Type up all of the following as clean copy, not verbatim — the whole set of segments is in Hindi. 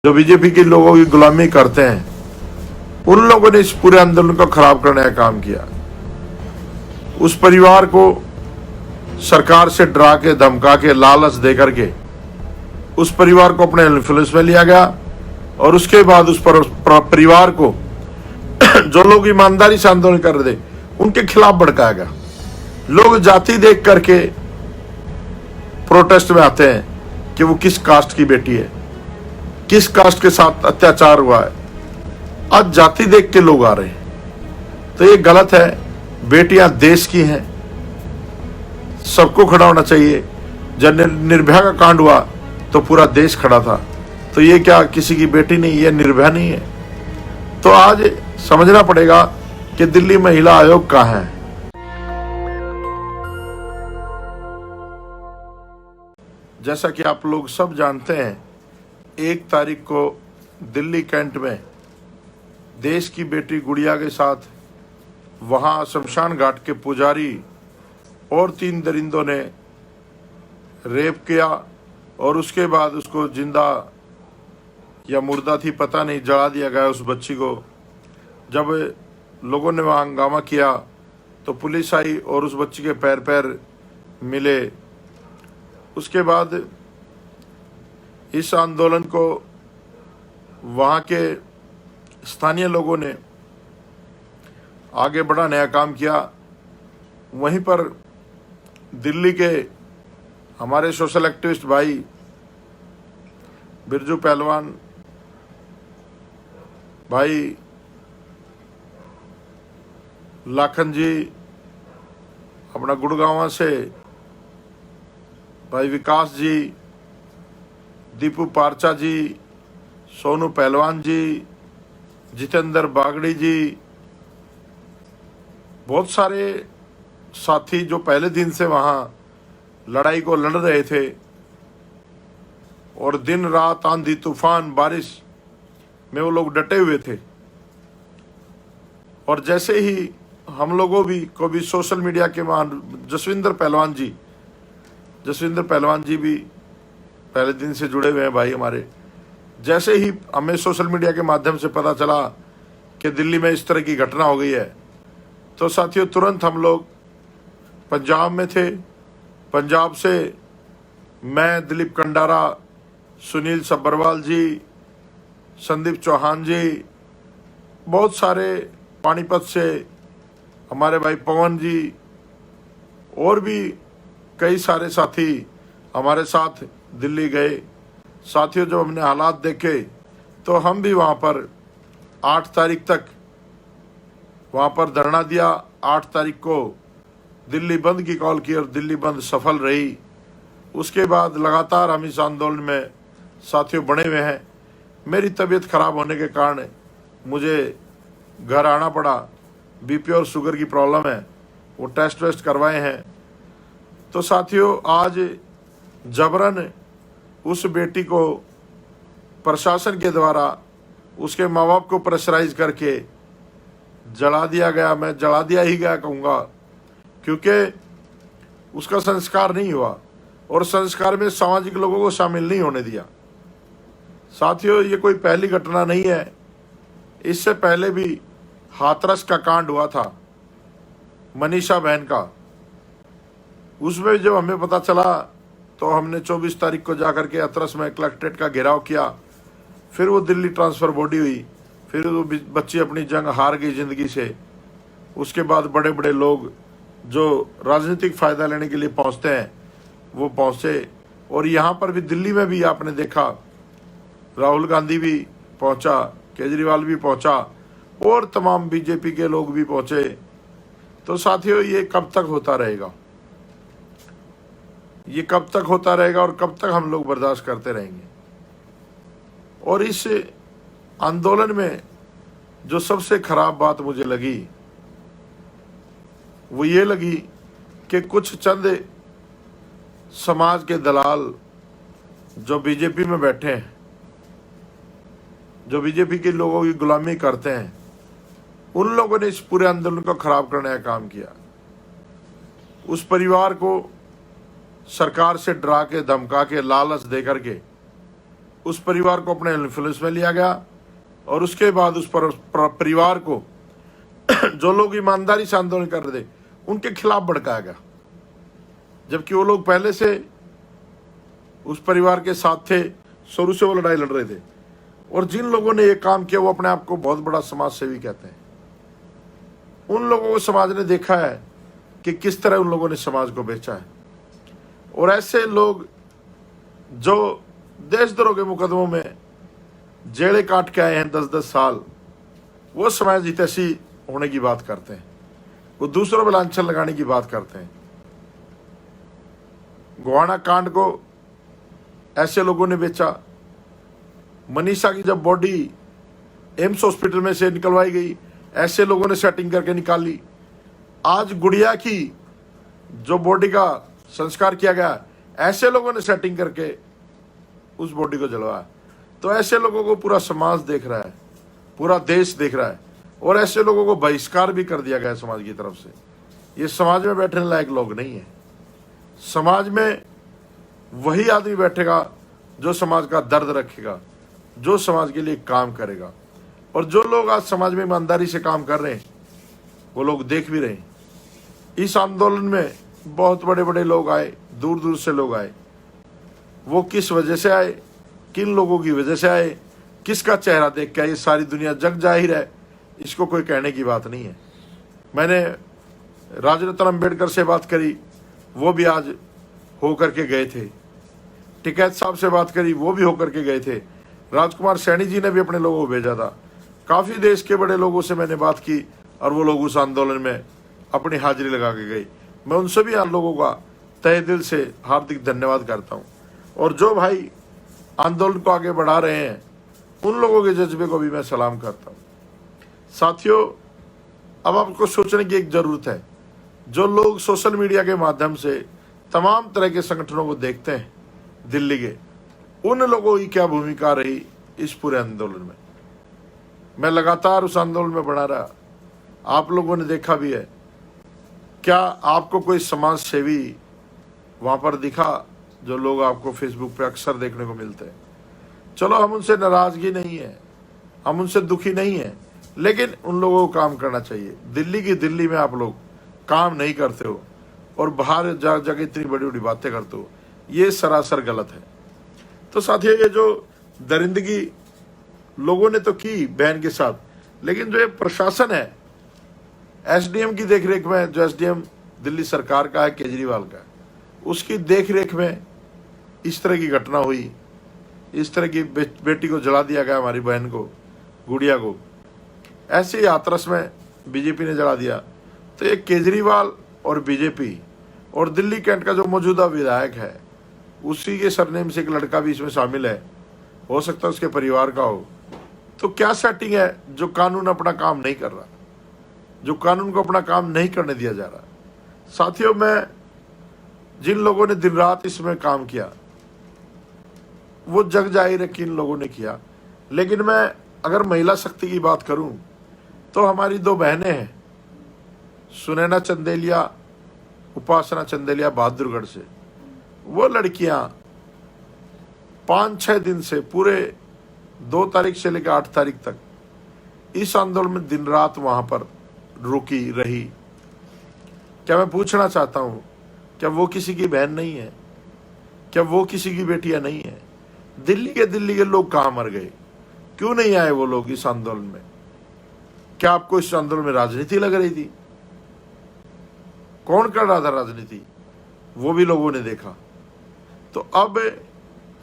जो बीजेपी के लोगों की गुलामी करते हैं, उन लोगों ने इस पूरे आंदोलन को खराब करने का काम किया। उस परिवार को सरकार से डरा के, धमका के, लालच दे करके उस परिवार को अपने इन्फ्लुएंस में लिया गया और उसके बाद उस परिवार को जो लोग ईमानदारी से आंदोलन कर रहे थे उनके खिलाफ भड़काया गया। लोग जाति देख करके प्रोटेस्ट में आते हैं कि वो किस कास्ट की बेटी है, किस कास्ट के साथ अत्याचार हुआ है। आज जाति देख के लोग आ रहे हैं, तो ये गलत है। बेटियां देश की हैं, सबको खड़ा होना चाहिए। जब निर्भया का कांड हुआ तो पूरा देश खड़ा था, तो ये क्या किसी की बेटी नहीं, ये निर्भया नहीं है। तो आज समझना पड़ेगा कि दिल्ली महिला आयोग कहाँ है। जैसा कि आप लोग सब जानते हैं, 1 तारीख को दिल्ली कैंट में देश की बेटी गुड़िया के साथ वहां शमशान घाट के पुजारी और 3 दरिंदों ने रेप किया और उसके बाद उसको जिंदा या मुर्दा थी पता नहीं, जला दिया गया उस बच्ची को। जब लोगों ने वहाँ हंगामा किया तो पुलिस आई और उस बच्ची के पैर मिले। उसके बाद इस आंदोलन को वहाँ के स्थानीय लोगों ने आगे बढ़ाने का काम किया। वहीं पर दिल्ली के हमारे सोशल एक्टिविस्ट भाई बिरजू पहलवान भाई, लाखन जी अपना गुड़गांव से, भाई विकास जी, दीपू पारचा जी, सोनू पहलवान जी, जितेंद्र बागड़ी जी, बहुत सारे साथी जो पहले दिन से वहाँ लड़ाई को लड़ रहे थे और दिन रात आंधी तूफान बारिश में वो लोग डटे हुए थे। और जैसे ही हम लोगों को भी सोशल मीडिया के जसविंदर पहलवान जी भी पहले दिन से जुड़े हुए हैं भाई हमारे। जैसे ही हमें सोशल मीडिया के माध्यम से पता चला कि दिल्ली में इस तरह की घटना हो गई है, तो साथियों तुरंत हम लोग पंजाब में थे। पंजाब से मैं, दिलीप कंडारा, सुनील सब्बरवाल जी, संदीप चौहान जी, बहुत सारे पानीपत से हमारे भाई पवन जी और भी कई सारे साथी हमारे साथ दिल्ली गए। साथियों जब हमने हालात देखे तो हम भी वहाँ पर 8 तारीख तक वहाँ पर धरना दिया। 8 तारीख को दिल्ली बंद की कॉल की और दिल्ली बंद सफल रही। उसके बाद लगातार हम इस आंदोलन में साथियों बने हुए हैं। मेरी तबीयत खराब होने के कारण मुझे घर आना पड़ा। बीपी और शुगर की प्रॉब्लम है, वो टेस्ट वेस्ट करवाए हैं। तो साथियों आज जबरन उस बेटी को प्रशासन के द्वारा उसके माँ बाप को प्रेशराइज करके जला दिया गया। मैं जला दिया ही गया कहूँगा, क्योंकि उसका संस्कार नहीं हुआ और संस्कार में सामाजिक लोगों को शामिल नहीं होने दिया। साथियों ये कोई पहली घटना नहीं है, इससे पहले भी हाथरस का कांड हुआ था मनीषा बहन का। उसमें जब हमें पता चला तो हमने 24 तारीख को जाकर के हाथरस में कलेक्ट्रेट का घेराव किया। फिर वो दिल्ली ट्रांसफ़र बॉडी हुई, फिर वो बच्ची अपनी जंग हार गई ज़िंदगी से। उसके बाद बड़े बड़े लोग जो राजनीतिक फ़ायदा लेने के लिए पहुंचते हैं वो पहुंचे। और यहाँ पर भी दिल्ली में भी आपने देखा राहुल गांधी भी पहुंचा, केजरीवाल भी पहुंचा और तमाम बीजेपी के लोग भी पहुंचे। तो साथियों ये कब तक होता रहेगा, ये कब तक होता रहेगा और कब तक हम लोग बर्दाश्त करते रहेंगे। और इस आंदोलन में जो सबसे खराब बात मुझे लगी वो ये लगी कि कुछ चंद समाज के दलाल जो बीजेपी में बैठे हैं, जो बीजेपी के लोगों की गुलामी करते हैं, उन लोगों ने इस पूरे आंदोलन को खराब करने का काम किया। उस परिवार को सरकार से डरा के, धमका के, लालच दे करके उस परिवार को अपने इन्फ्लुएंस में लिया गया और उसके बाद उस परिवार को जो लोग ईमानदारी से आंदोलन कर रहे थे उनके खिलाफ भड़काया गया, जबकि वो लोग पहले से उस परिवार के साथ थे, शुरू से वो लड़ाई लड़ रहे थे। और जिन लोगों ने ये काम किया वो अपने आप को बहुत बड़ा समाज सेवी कहते हैं। उन लोगों को समाज ने देखा है कि किस तरह उन लोगों ने समाज को बेचा है। और ऐसे लोग जो देशद्रोह के मुकदमों में जेलें काट के आए हैं 10-10 साल, वो समाज हितैषी होने की बात करते हैं, वो दूसरों पर लांछन लगाने की बात करते हैं। गोहाना कांड को ऐसे लोगों ने बेचा। मनीषा की जब बॉडी एम्स हॉस्पिटल में से निकलवाई गई, ऐसे लोगों ने सेटिंग करके निकाली। आज गुड़िया की जो बॉडी का संस्कार किया गया, ऐसे लोगों ने सेटिंग करके उस बॉडी को जलवाया। तो ऐसे लोगों को पूरा समाज देख रहा है, पूरा देश देख रहा है, और ऐसे लोगों को बहिष्कार भी कर दिया गया समाज की तरफ से। ये समाज में बैठने लायक लोग नहीं है। समाज में वही आदमी बैठेगा जो समाज का दर्द रखेगा, जो समाज के लिए काम करेगा। और जो लोग आज समाज में ईमानदारी से काम कर रहे हैं वो लोग देख भी रहे हैं। इस आंदोलन में बहुत बड़े बड़े लोग आए, दूर दूर से लोग आए। वो किस वजह से आए, किन लोगों की वजह से आए, किसका चेहरा देख के आए, ये सारी दुनिया जग जाहिर है, इसको कोई कहने की बात नहीं है। मैंने राजरत्न अंबेडकर से बात करी, वो भी आज हो करके गए थे। टिकैत साहब से बात करी, वो भी होकर के गए थे। राजकुमार सैनी जी ने भी अपने लोगों को भेजा था। काफ़ी देश के बड़े लोगों से मैंने बात की और वो लोग उस आंदोलन में अपनी हाजिरी लगा के गए। मैं उन सभी लोगों का तहे दिल से हार्दिक धन्यवाद करता हूँ। और जो भाई आंदोलन को आगे बढ़ा रहे हैं उन लोगों के जज्बे को भी मैं सलाम करता हूँ। साथियों, अब आपको सोचने की एक ज़रूरत है। जो लोग सोशल मीडिया के माध्यम से तमाम तरह के संगठनों को देखते हैं दिल्ली के, उन लोगों की क्या भूमिका रही इस पूरे आंदोलन में। मैं लगातार उस आंदोलन में बढ़ा रहा, आप लोगों ने देखा भी है। क्या आपको कोई समाज सेवी वहाँ पर दिखा? जो लोग आपको फेसबुक पे अक्सर देखने को मिलते हैं। चलो, हम उनसे नाराजगी नहीं है, हम उनसे दुखी नहीं है, लेकिन उन लोगों को काम करना चाहिए। दिल्ली की दिल्ली में आप लोग काम नहीं करते हो और बाहर जाके इतनी बड़ी बड़ी बातें करते हो, ये सरासर गलत है। तो साथियों, ये जो दरिंदगी लोगों ने तो की बहन के साथ, लेकिन जो ये प्रशासन है एसडीएम की देखरेख में, जो एसडीएम दिल्ली सरकार का है, केजरीवाल का, उसकी देखरेख में इस तरह की घटना हुई। इस तरह की बेटी को जला दिया गया, हमारी बहन को, गुड़िया को। ऐसे ही हाथरस में बीजेपी ने जला दिया। तो ये केजरीवाल और बीजेपी और दिल्ली कैंट का जो मौजूदा विधायक है, उसी के सरनेम से एक लड़का भी इसमें शामिल है, हो सकता है उसके परिवार का हो। तो क्या सेटिंग है जो कानून अपना काम नहीं कर रहा, जो कानून को अपना काम नहीं करने दिया जा रहा। साथियों, मैं जिन लोगों ने दिन रात इसमें काम किया वो जग जाहिर है कि इन लोगों ने किया। लेकिन मैं अगर महिला शक्ति की बात करूं तो हमारी 2 बहनें हैं, सुनैना चंदेलिया, उपासना चंदेलिया बहादुरगढ़ से। वो लड़कियां 5-6 दिन से, पूरे 2 तारीख से लेकर 8 तारीख तक इस आंदोलन में दिन रात वहां पर रुकी रही। क्या मैं पूछना चाहता हूं, क्या वो किसी की बहन नहीं है? क्या वो किसी की बेटियां नहीं है? दिल्ली के लोग कहां मर गए? क्यों नहीं आए वो लोग इस आंदोलन में? क्या आपको इस आंदोलन में राजनीति लग रही थी? कौन कर रहा था राजनीति? वो भी लोगों ने देखा। तो अब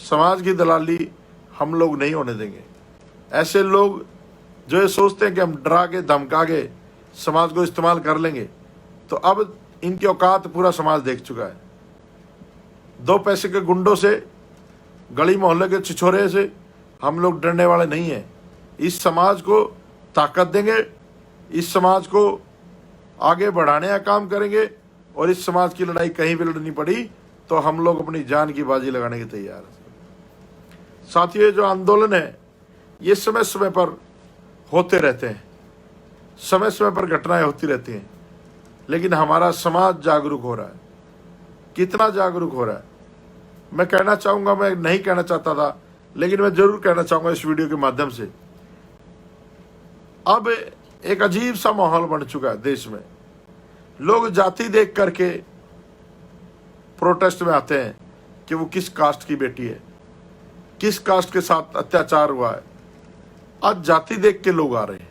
समाज की दलाली हम लोग नहीं होने देंगे। ऐसे लोग जो ये सोचते हैं कि हम डरा के धमका के समाज को इस्तेमाल कर लेंगे, तो अब इनकी औकात पूरा समाज देख चुका है। 2 पैसे के गुंडों से, गली मोहल्ले के छिछोरे से हम लोग डरने वाले नहीं हैं। इस समाज को ताकत देंगे, इस समाज को आगे बढ़ाने का काम करेंगे, और इस समाज की लड़ाई कहीं भी लड़नी पड़ी तो हम लोग अपनी जान की बाजी लगाने के तैयार हैं। साथियों, ये जो आंदोलन है ये समय समय पर होते रहते हैं, समय समय पर घटनाएं होती रहती हैं, लेकिन हमारा समाज जागरूक हो रहा है। कितना जागरूक हो रहा है मैं कहना चाहूँगा, मैं नहीं कहना चाहता था, लेकिन मैं जरूर कहना चाहूंगा इस वीडियो के माध्यम से, अब एक अजीब सा माहौल बन चुका है देश में। लोग जाति देख करके प्रोटेस्ट में आते हैं कि वो किस कास्ट की बेटी है, किस कास्ट के साथ अत्याचार हुआ है। आज जाति देख के लोग आ रहे हैं,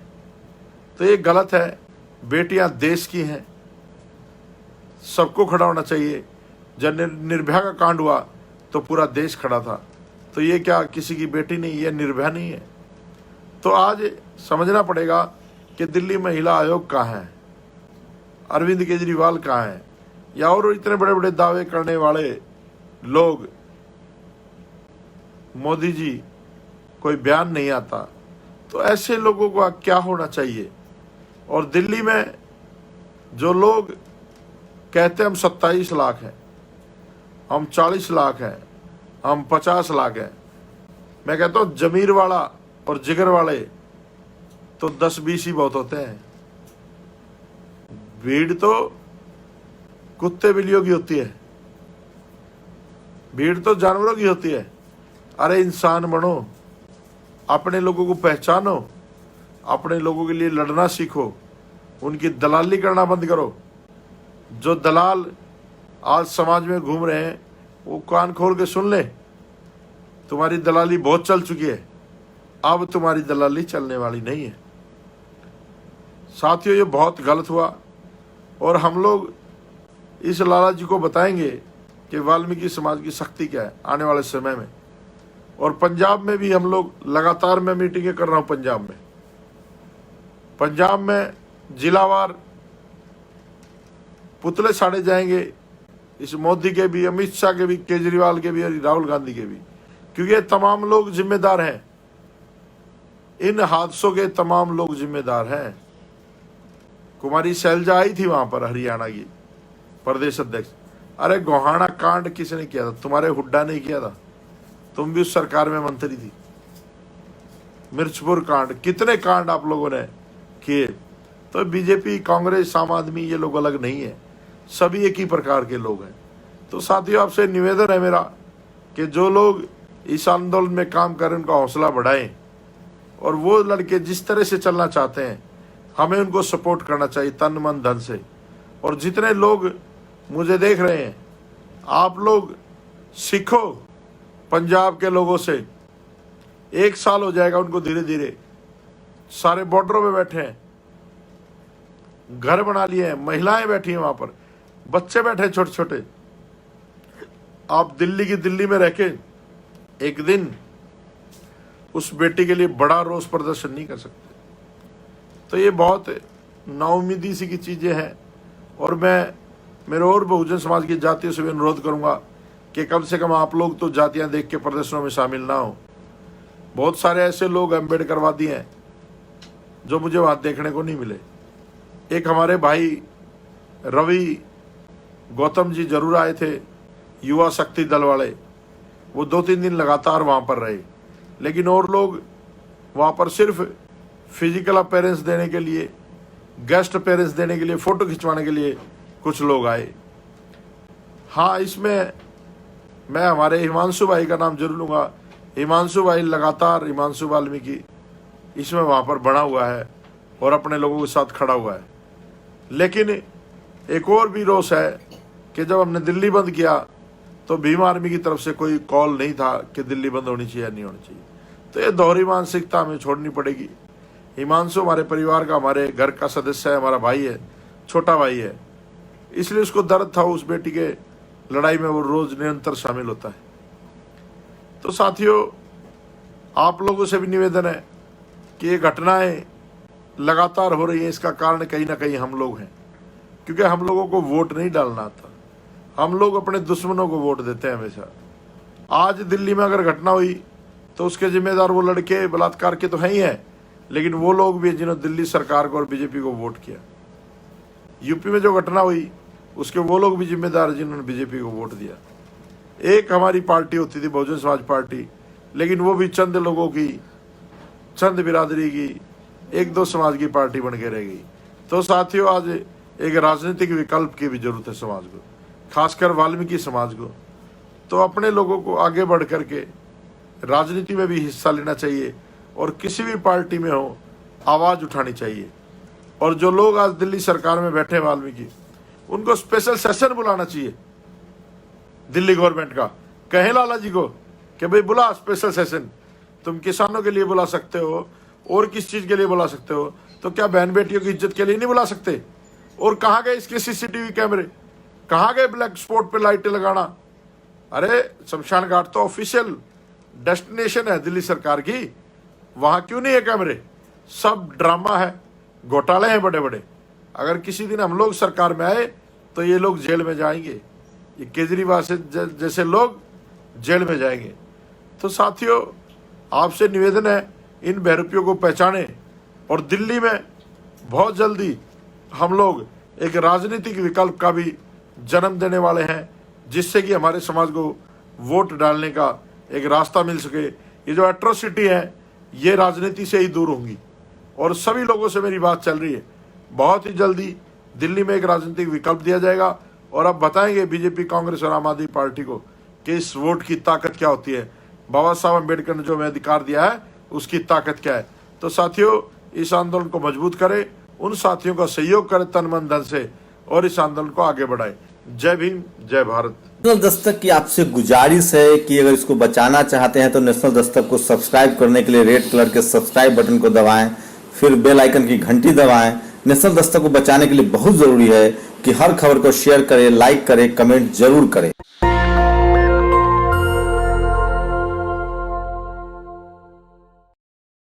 तो ये गलत है। बेटियां देश की हैं, सबको खड़ा होना चाहिए। जब निर्भया का कांड हुआ तो पूरा देश खड़ा था, तो ये क्या किसी की बेटी नहीं, ये निर्भया नहीं है। तो आज समझना पड़ेगा कि दिल्ली महिला आयोग कहाँ है, अरविंद केजरीवाल कहाँ है, या और इतने बड़े बड़े दावे करने वाले लोग, मोदी जी कोई बयान नहीं आता। तो ऐसे लोगों का क्या होना चाहिए। और दिल्ली में जो लोग कहते हैं हम 27 लाख हैं, हम 40 लाख हैं, हम 50 लाख हैं, मैं कहता हूं जमीर वाला और जिगर वाले तो 10-20 ही बहुत होते हैं। भीड़ तो कुत्ते बिल्लियों की होती है, भीड़ तो जानवरों की होती है। अरे इंसान बनो, अपने लोगों को पहचानो, अपने लोगों के लिए लड़ना सीखो, उनकी दलाली करना बंद करो। जो दलाल आज समाज में घूम रहे हैं वो कान खोल के सुन ले, तुम्हारी दलाली बहुत चल चुकी है, अब तुम्हारी दलाली चलने वाली नहीं है। साथियों, ये बहुत गलत हुआ और हम लोग इस लाला जी को बताएंगे कि वाल्मीकि समाज की शक्ति क्या है आने वाले समय में। और पंजाब में भी हम लोग लगातार, मैं मीटिंगें कर रहा हूं पंजाब में जिलावार पुतले साड़े जाएंगे, इस मोदी के भी, अमित शाह के भी, केजरीवाल के भी और राहुल गांधी के भी, क्योंकि ये तमाम लोग जिम्मेदार हैं, इन हादसों के तमाम लोग जिम्मेदार हैं। कुमारी शैलजा आई थी वहां पर, हरियाणा की प्रदेश अध्यक्ष। अरे गोहाना कांड किसने किया था? तुम्हारे हुड्डा ने किया था, तुम भी उस सरकार में मंत्री थी। मिर्चपुर कांड, कितने कांड आप लोगों ने किए। तो बीजेपी, कांग्रेस, आम आदमी, ये लोग अलग नहीं है, सभी एक ही प्रकार के लोग हैं। तो साथियों, आपसे निवेदन है मेरा कि जो लोग इस आंदोलन में काम करें उनका हौसला बढ़ाएं, और वो लड़के जिस तरह से चलना चाहते हैं हमें उनको सपोर्ट करना चाहिए तन मन धन से। और जितने लोग मुझे देख रहे हैं, आप लोग सीखो पंजाब के लोगों से। 1 साल हो जाएगा उनको धीरे धीरे, सारे बॉर्डरों में बैठे हैं, घर बना लिए हैं, महिलाएं बैठी हैं वहां पर, बच्चे बैठे हैं छोटे छोटे। आप दिल्ली की दिल्ली में रह के एक दिन उस बेटी के लिए बड़ा रोष प्रदर्शन नहीं कर सकते। तो ये बहुत नाउमीदी सी की चीजें हैं। और मैं मेरे और बहुजन समाज की जातियों से भी अनुरोध करूंगा कि कम से कम आप लोग तो जातियां देख के प्रदर्शनों में शामिल ना हो। बहुत सारे ऐसे लोग अम्बेडकरवादी हैं जो मुझे वहां देखने को नहीं मिले। एक हमारे भाई रवि गौतम जी जरूर आए थे, युवा शक्ति दल वाले, वो 2-3 दिन लगातार वहां पर रहे। लेकिन और लोग वहां पर सिर्फ फिजिकल अपीयरेंस देने के लिए, गेस्ट अपीयरेंस देने के लिए, फोटो खिंचवाने के लिए कुछ लोग आए। हाँ, इसमें मैं हमारे हिमांशु भाई का नाम जरूर लूंगा। हिमांशु भाई लगातार, हिमांशु वाल्मीकि इसमें वहां पर बना हुआ है और अपने लोगों के साथ खड़ा हुआ है। लेकिन एक और भी रोष है कि जब हमने दिल्ली बंद किया तो भीम आर्मी की तरफ से कोई कॉल नहीं था कि दिल्ली बंद होनी चाहिए या नहीं होनी चाहिए। तो ये दोहरी मानसिकता हमें छोड़नी पड़ेगी। हिमांशु हमारे परिवार का, हमारे घर का सदस्य है, हमारा भाई है, छोटा भाई है, इसलिए उसको दर्द था उस बेटी के लड़ाई में, वो रोज निरंतर शामिल होता है। तो साथियों, आप लोगों से भी निवेदन है कि ये घटनाएं लगातार हो रही हैं, इसका कारण कहीं ना कहीं हम लोग हैं, क्योंकि हम लोगों को वोट नहीं डालना आता। हम लोग अपने दुश्मनों को वोट देते हैं हमेशा। आज दिल्ली में अगर घटना हुई तो उसके जिम्मेदार वो लड़के बलात्कार के तो हैं ही हैं, लेकिन वो लोग भी जिन्होंने दिल्ली सरकार को और बीजेपी को वोट किया। यूपी में जो घटना हुई उसके वो लोग भी जिम्मेदार जिन्होंने बीजेपी को वोट दिया। एक हमारी पार्टी होती थी बहुजन समाज पार्टी, लेकिन वो भी चंद लोगों की, चंद बिरादरी की, 1-2 समाज की पार्टी बन के रह गई। तो साथियों, आज एक राजनीतिक विकल्प की भी जरूरत है समाज को, खासकर वाल्मीकि समाज को। तो अपने लोगों को आगे बढ़ करके राजनीति में भी हिस्सा लेना चाहिए और किसी भी पार्टी में हो आवाज उठानी चाहिए। और जो लोग आज दिल्ली सरकार में बैठे वाल्मीकि, उनको स्पेशल सेशन बुलाना चाहिए दिल्ली गवर्नमेंट का। कहें लाला जी को कि भाई बुला स्पेशल सेशन, तुम किसानों के लिए बुला सकते हो और किस चीज के लिए बुला सकते हो, तो क्या बहन बेटियों की इज्जत के लिए नहीं बुला सकते? और कहाँ गए इसके सीसीटीवी कैमरे, कहाँ गए ब्लैक स्पॉट पे लाइटें लगाना? अरे शमशान घाट तो ऑफिशियल डेस्टिनेशन है दिल्ली सरकार की, वहां क्यों नहीं है कैमरे? सब ड्रामा है, घोटाले हैं बड़े बड़े। अगर किसी दिन हम लोग सरकार में आए तो ये लोग जेल में जाएंगे, ये केजरीवाल से जैसे लोग जेल में जाएंगे। तो साथियों, आपसे निवेदन है, इन बहरूपियों को पहचाने और दिल्ली में बहुत जल्दी हम लोग एक राजनीतिक विकल्प का भी जन्म देने वाले हैं, जिससे कि हमारे समाज को वोट डालने का एक रास्ता मिल सके। ये जो एट्रोसिटी है ये राजनीति से ही दूर होंगी। और सभी लोगों से मेरी बात चल रही है, बहुत ही जल्दी दिल्ली में एक राजनीतिक विकल्प दिया जाएगा और अब बताएंगे बीजेपी, कांग्रेस और आम आदमी पार्टी को कि इस वोट की ताकत क्या होती है, बाबा साहब अम्बेडकर ने जो हमें अधिकार दिया है उसकी ताकत क्या है। तो साथियों, इस आंदोलन को मजबूत करें, उन साथियों का सहयोग करें तन मन धन से और इस आंदोलन को आगे बढ़ाएं। जय भीम, जय भारत। नेशनल दस्तक की आपसे गुजारिश है कि अगर इसको बचाना चाहते हैं तो नेशनल दस्तक को सब्सक्राइब करने के लिए रेड कलर के सब्सक्राइब बटन को दबाएं, फिर बेल आइकन की घंटी दबाएं। नेशनल दस्तक को बचाने के लिए बहुत जरूरी है कि हर खबर को शेयर करें, लाइक करें, कमेंट जरूर करें।